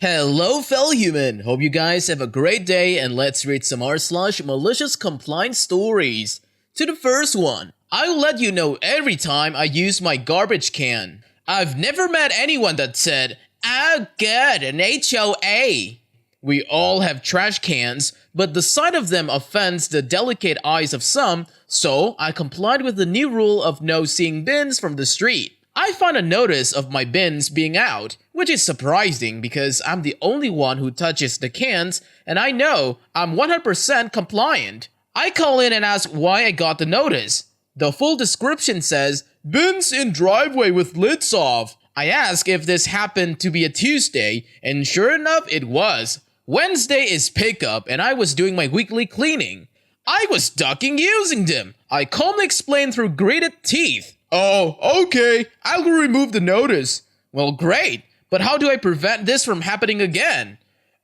Hello fellow human, hope you guys have a great day and let's read some r/malicious compliance stories. To the first one, I'll let you know every time I use my garbage can. I've never met anyone that said, "Oh good, an HOA." We all have trash cans, but the sight of them offends the delicate eyes of some, so I complied with the new rule of no seeing bins from the street. I found a notice of my bins being out, which is surprising because I'm the only one who touches the cans and I know I'm 100% compliant. I call in and ask why I got the notice. The full description says, "Bins in driveway with lids off." I ask if this happened to be a Tuesday, and sure enough it was. Wednesday is pickup and I was doing my weekly cleaning. I was ducking using them. I calmly explained through gritted teeth. "Oh, okay, I'll remove the notice." Well, great, but how do I prevent this from happening again?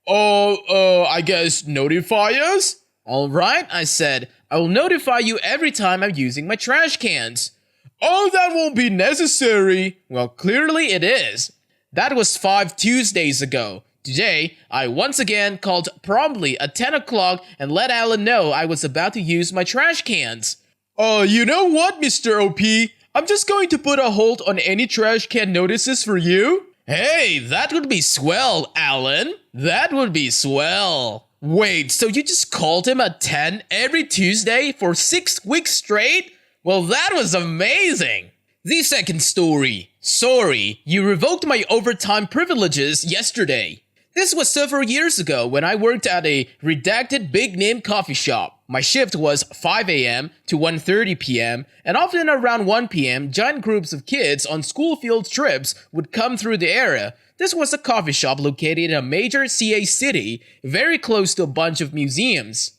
I guess notify us? Alright, I said, I will notify you every time I'm using my trash cans. "Oh, that won't be necessary." Well, clearly it is. That was 5 Tuesdays ago. Today, I once again called promptly at 10 o'clock and let Alan know I was about to use my trash cans. You know what, Mr. OP? I'm just going to put a hold on any trash can notices for you." Hey, that would be swell, Alan. That would be swell. Wait, so you just called him at 10 every Tuesday for 6 weeks straight? Well, that was amazing. The second story. Sorry, you revoked my overtime privileges yesterday. This was several years ago when I worked at a redacted big-name coffee shop. My shift was 5 a.m. to 1:30 p.m. and often around 1 p.m. giant groups of kids on school field trips would come through the area. This was a coffee shop located in a major CA city, very close to a bunch of museums.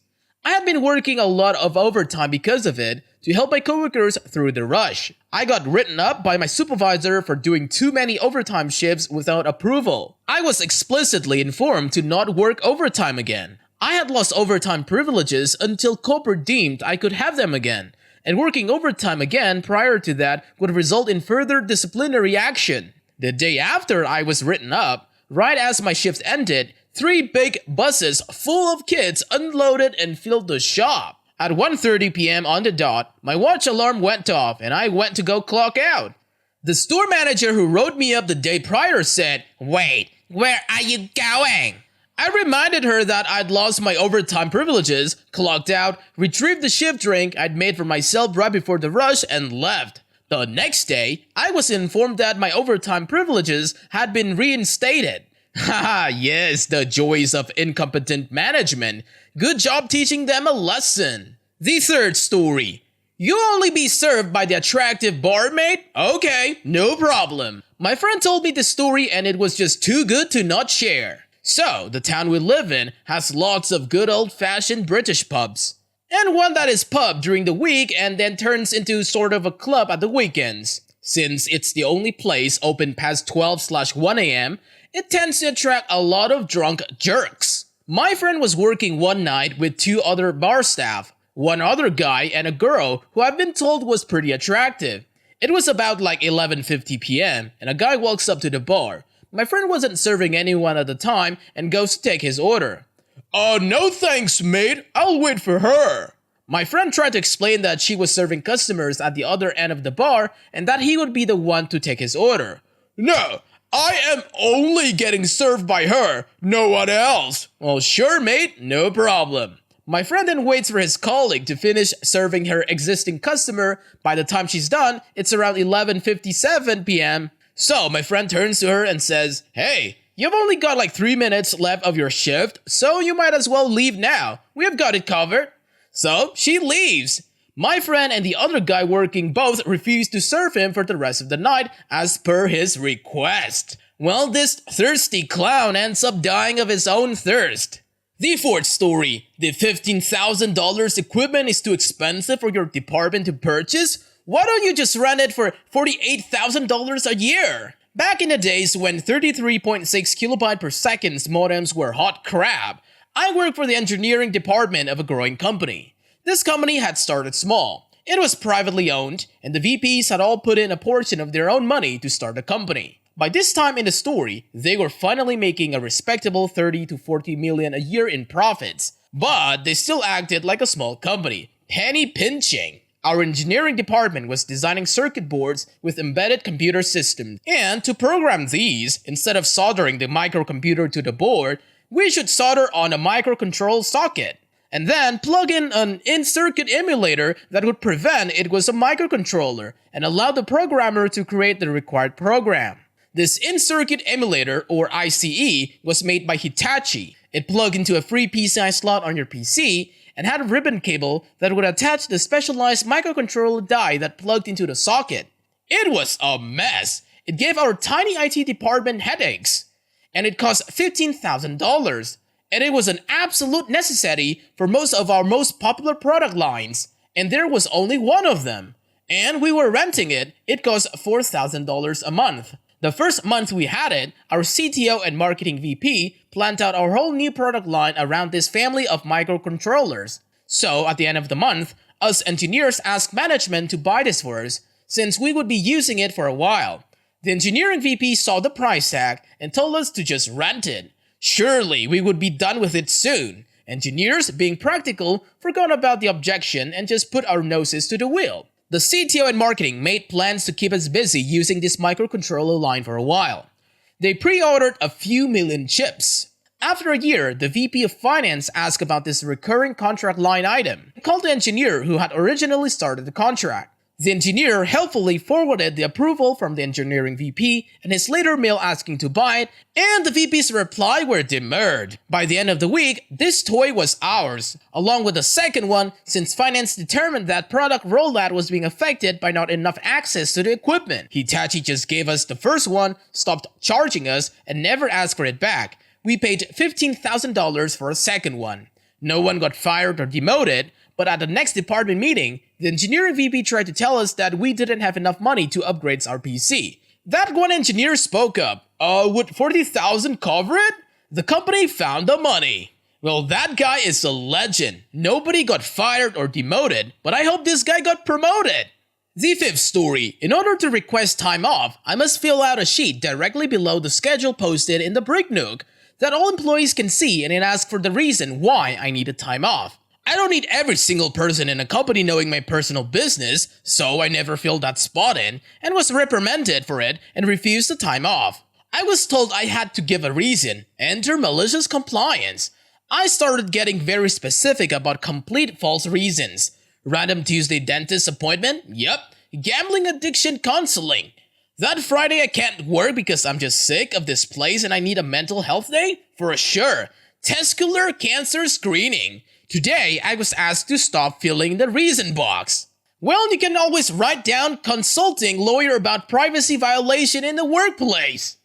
I had been working a lot of overtime because of it to help my coworkers through the rush. I got written up by my supervisor for doing too many overtime shifts without approval. I was explicitly informed to not work overtime again. I had lost overtime privileges until corporate deemed I could have them again, and working overtime again prior to that would result in further disciplinary action. The day after I was written up, right as my shift ended, 3 big buses full of kids unloaded and filled the shop. At 1:30 p.m. on the dot, my watch alarm went off and I went to go clock out. The store manager who wrote me up the day prior said, "Wait, where are you going?" I reminded her that I'd lost my overtime privileges, clocked out, retrieved the shift drink I'd made for myself right before the rush, and left. The next day, I was informed that my overtime privileges had been reinstated. Haha, yes, the joys of incompetent management. Good job teaching them a lesson. The third story. You'll only be served by the attractive barmaid? Okay, no problem. My friend told me the story and it was just too good to not share. So, the town we live in has lots of good old-fashioned British pubs. And one that is pub during the week and then turns into sort of a club at the weekends. Since it's the only place open past 12/1 a.m., it tends to attract a lot of drunk jerks. My friend was working one night with 2 other bar staff, one other guy and a girl who I've been told was pretty attractive. It was about like 11:50 p.m. and a guy walks up to the bar. My friend wasn't serving anyone at the time and goes to take his order. No thanks, mate. I'll wait for her." My friend tried to explain that she was serving customers at the other end of the bar and that he would be the one to take his order. "No, I am only getting served by her, no one else." Well, sure, mate, no problem. My friend then waits for his colleague to finish serving her existing customer. By the time she's done, it's around 11:57 p.m. So my friend turns to her and says, "Hey, you've only got like 3 minutes left of your shift, so you might as well leave now. We have got it covered." So she leaves. My friend and the other guy working both refuse to serve him for the rest of the night as per his request. Well, this thirsty clown ends up dying of his own thirst. The fourth story. The $15,000 equipment is too expensive for your department to purchase? Why don't you just rent it for $48,000 a year? Back in the days when 33.6 kilobyte per second modems were hot crap, I worked for the engineering department of a growing company. This company had started small. It was privately owned, and the VPs had all put in a portion of their own money to start the company. By this time in the story, they were finally making a respectable 30 to 40 million a year in profits. But they still acted like a small company, penny pinching. Our engineering department was designing circuit boards with embedded computer systems, and to program these, instead of soldering the microcomputer to the board, we should solder on a microcontrol socket, and then plug in an in-circuit emulator that would prevent it was a microcontroller and allow the programmer to create the required program. This in-circuit emulator, or ICE, was made by Hitachi. It plugged into a free PCI slot on your PC and had a ribbon cable that would attach the specialized microcontroller die that plugged into the socket. It was a mess. It gave our tiny IT department headaches. And it cost $15,000. And it was an absolute necessity for most of our most popular product lines. And there was only one of them. And we were renting it. It cost $4,000 a month. The first month we had it, our CTO and marketing VP planned out our whole new product line around this family of microcontrollers. So at the end of the month, us engineers asked management to buy this for us, since we would be using it for a while. The engineering VP saw the price tag and told us to just rent it. Surely we would be done with it soon. Engineers, being practical, forgot about the objection and just put our noses to the wheel. The CTO and marketing made plans to keep us busy using this microcontroller line for a while. They pre-ordered a few million chips. After a year, the VP of Finance asked about this recurring contract line item. He called the engineer who had originally started the contract. The engineer helpfully forwarded the approval from the engineering VP and his later mail asking to buy it, and the VP's reply were demurred. By the end of the week, this toy was ours, along with the second one, since finance determined that product rollout was being affected by not enough access to the equipment. Hitachi just gave us the first one, stopped charging us, and never asked for it back. We paid $15,000 for a second one. No one got fired or demoted, but at the next department meeting, the engineering VP tried to tell us that we didn't have enough money to upgrade our PC. That one engineer spoke up. Would $40,000 cover it? The company found the money. Well, that guy is a legend. Nobody got fired or demoted, but I hope this guy got promoted. The fifth story. In order to request time off, I must fill out a sheet directly below the schedule posted in the break nook that all employees can see, and it asks for the reason why I needed time off. I don't need every single person in a company knowing my personal business, so I never filled that spot in and was reprimanded for it and refused the time off. I was told I had to give a reason. Enter malicious compliance. I started getting very specific about complete false reasons. Random Tuesday dentist appointment? Yep. Gambling addiction counseling. That Friday I can't work because I'm just sick of this place and I need a mental health day? For sure. Testicular cancer screening. Today, I was asked to stop filling the reason box. Well, you can always write down consulting lawyer about privacy violation in the workplace.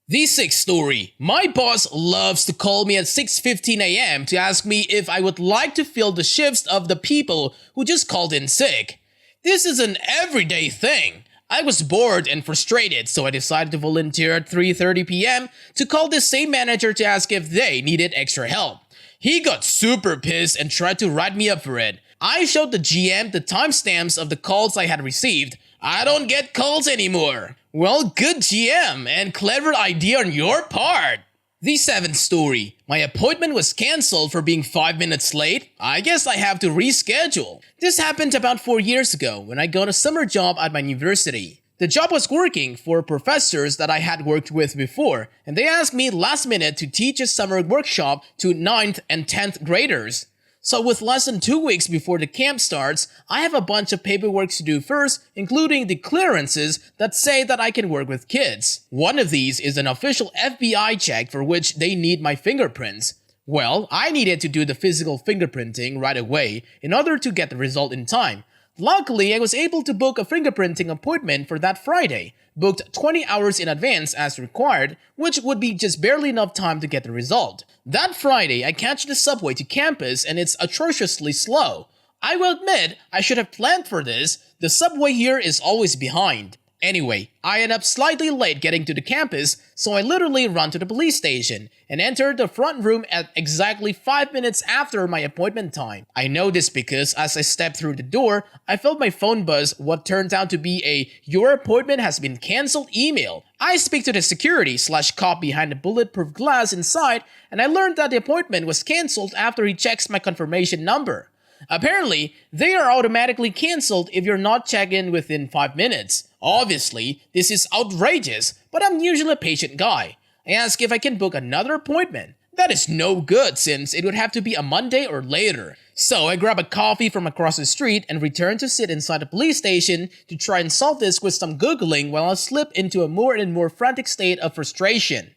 The sixth story. My boss loves to call me at 6:15 a.m. to ask me if I would like to fill the shifts of the people who just called in sick. This is an everyday thing. I was bored and frustrated, so I decided to volunteer at 3:30 p.m. to call this same manager to ask if they needed extra help. He got super pissed and tried to write me up for it. I showed the GM the timestamps of the calls I had received. I don't get calls anymore. Well, good GM and clever idea on your part. The seventh story. My appointment was cancelled for being 5 minutes late. I guess I have to reschedule. This happened about 4 years ago when I got a summer job at my university. The job was working for professors that I had worked with before, and they asked me last minute to teach a summer workshop to 9th and 10th graders. So with less than 2 weeks before the camp starts, I have a bunch of paperwork to do first, including the clearances that say that I can work with kids. One of these is an official FBI check for which they need my fingerprints. Well, I needed to do the physical fingerprinting right away in order to get the result in time. Luckily, I was able to book a fingerprinting appointment for that Friday, booked 20 hours in advance as required, which would be just barely enough time to get the result. That Friday, I catch the subway to campus and it's atrociously slow. I will admit, I should have planned for this. The subway here is always behind. Anyway, I end up slightly late getting to the campus, so I literally run to the police station and enter the front room at exactly 5 minutes after my appointment time. I know this because as I stepped through the door, I felt my phone buzz what turned out to be a "your appointment has been cancelled" email. I speak to the security/cop behind the bulletproof glass inside, and I learned that the appointment was cancelled after he checks my confirmation number. Apparently, they are automatically cancelled if you're not checked in within 5 minutes. Obviously, this is outrageous, but I'm usually a patient guy. I ask if I can book another appointment. That is no good since it would have to be a Monday or later. So I grab a coffee from across the street and return to sit inside the police station to try and solve this with some googling while I slip into a more and more frantic state of frustration.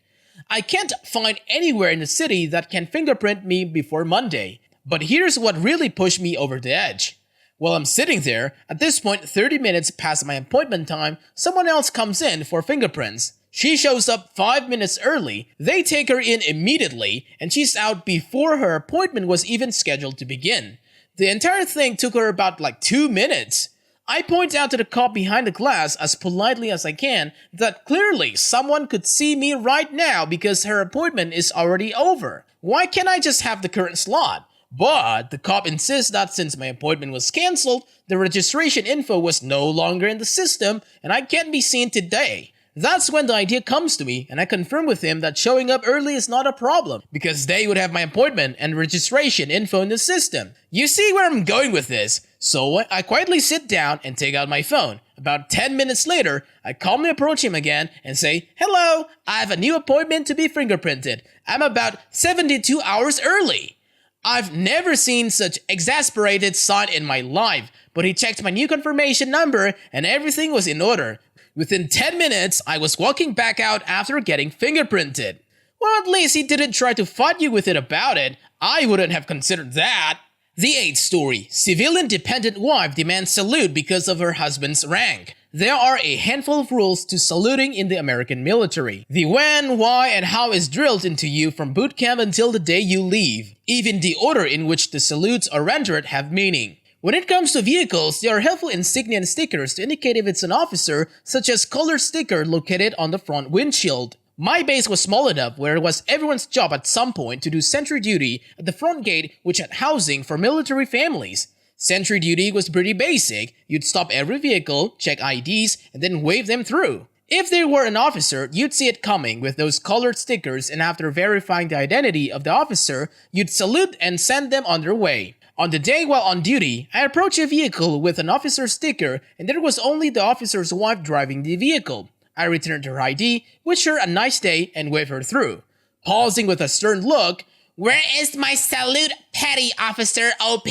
I can't find anywhere in the city that can fingerprint me before Monday. But here's what really pushed me over the edge. While I'm sitting there, at this point 30 minutes past my appointment time, someone else comes in for fingerprints. She shows up 5 minutes early, they take her in immediately, and she's out before her appointment was even scheduled to begin. The entire thing took her about 2 minutes. I point out to the cop behind the glass as politely as I can that clearly someone could see me right now because her appointment is already over. Why can't I just have the current slot? But the cop insists that since my appointment was cancelled, the registration info was no longer in the system and I can't be seen today. That's when the idea comes to me and I confirm with him that showing up early is not a problem because they would have my appointment and registration info in the system. You see where I'm going with this? So I quietly sit down and take out my phone. About 10 minutes later, I calmly approach him again and say, "Hello, I have a new appointment to be fingerprinted. I'm about 72 hours early." I've never seen such exasperated sight in my life, but he checked my new confirmation number and everything was in order. Within 10 minutes, I was walking back out after getting fingerprinted. Well, at least he didn't try to fight you with it about it. I wouldn't have considered that. The 8th story. Civilian dependent wife demands salute because of her husband's rank. There are a handful of rules to saluting in the American military. The when, why, and how is drilled into you from boot camp until the day you leave. Even the order in which the salutes are rendered have meaning. When it comes to vehicles, there are helpful insignia and stickers to indicate if it's an officer, such as colored sticker located on the front windshield. My base was small enough where it was everyone's job at some point to do sentry duty at the front gate, which had housing for military families. Sentry duty was pretty basic. You'd stop every vehicle, check IDs, and then wave them through. If they were an officer, you'd see it coming with those colored stickers, and after verifying the identity of the officer, you'd salute and send them on their way. On the day while on duty, I approached a vehicle with an officer's sticker, and there was only the officer's wife driving the vehicle. I returned her ID, wished her a nice day, and waved her through. Pausing with a stern look, "Where is my salute, petty officer OP?"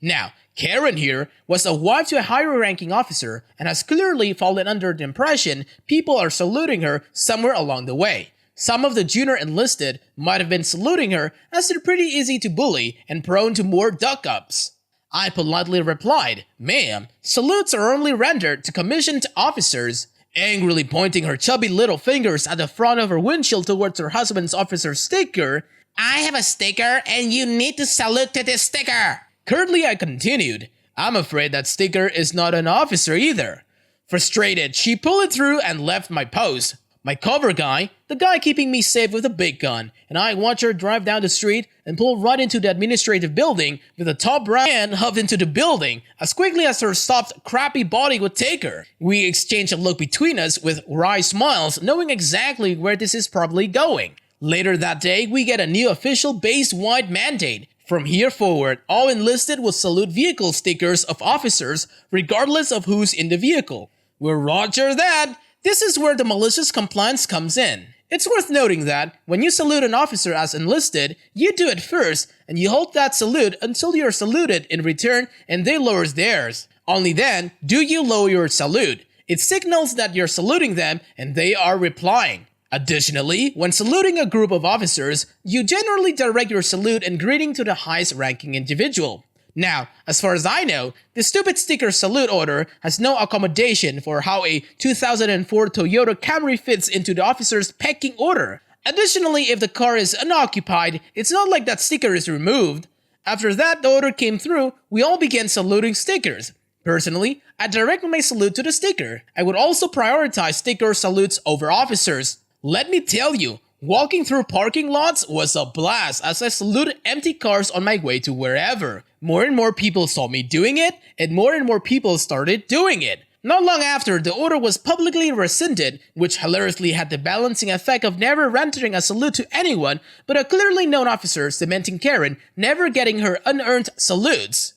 Now, Karen here was a wife to a higher ranking officer and has clearly fallen under the impression people are saluting her somewhere along the way. Some of the junior enlisted might have been saluting her as they're pretty easy to bully and prone to more duck-ups. I politely replied, "Ma'am, salutes are only rendered to commissioned officers." Angrily pointing her chubby little fingers at the front of her windshield towards her husband's officer's sticker, "I have a sticker and you need to salute to this sticker." Curtly, I continued, "I'm afraid that sticker is not an officer either." Frustrated, she pulled it through and left my post. My cover guy, the guy keeping me safe with a big gun, and I watched her drive down the street and pull right into the administrative building with the top right hand hoved into the building as quickly as her soft, crappy body would take her. We exchanged a look between us with wry smiles, knowing exactly where this is probably going. Later that day, we get a new official base-wide mandate. From here forward, all enlisted will salute vehicle stickers of officers regardless of who's in the vehicle. Well, roger that! This is where the malicious compliance comes in. It's worth noting that when you salute an officer as enlisted, you do it first and you hold that salute until you are saluted in return and they lower theirs. Only then do you lower your salute. It signals that you're saluting them and they are replying. Additionally, when saluting a group of officers, you generally direct your salute and greeting to the highest ranking individual. Now, as far as I know, the stupid sticker salute order has no accommodation for how a 2004 Toyota Camry fits into the officer's pecking order. Additionally, if the car is unoccupied, it's not like that sticker is removed. After that order came through, we all began saluting stickers. Personally, I directed my salute to the sticker. I would also prioritize sticker salutes over officers. Let me tell you, walking through parking lots was a blast as I saluted empty cars on my way to wherever. More and more people saw me doing it, and more people started doing it. Not long after, the order was publicly rescinded, which hilariously had the balancing effect of never rendering a salute to anyone but a clearly known officer, cementing Karen never getting her unearned salutes.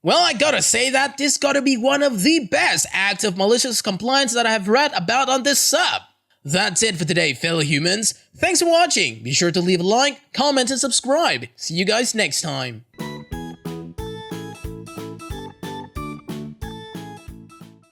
Well, I gotta say that this gotta be one of the best acts of malicious compliance that I have read about on this sub. That's it for today, fellow humans. Thanks for watching. Be sure to leave a like, comment, and subscribe. See you guys next time.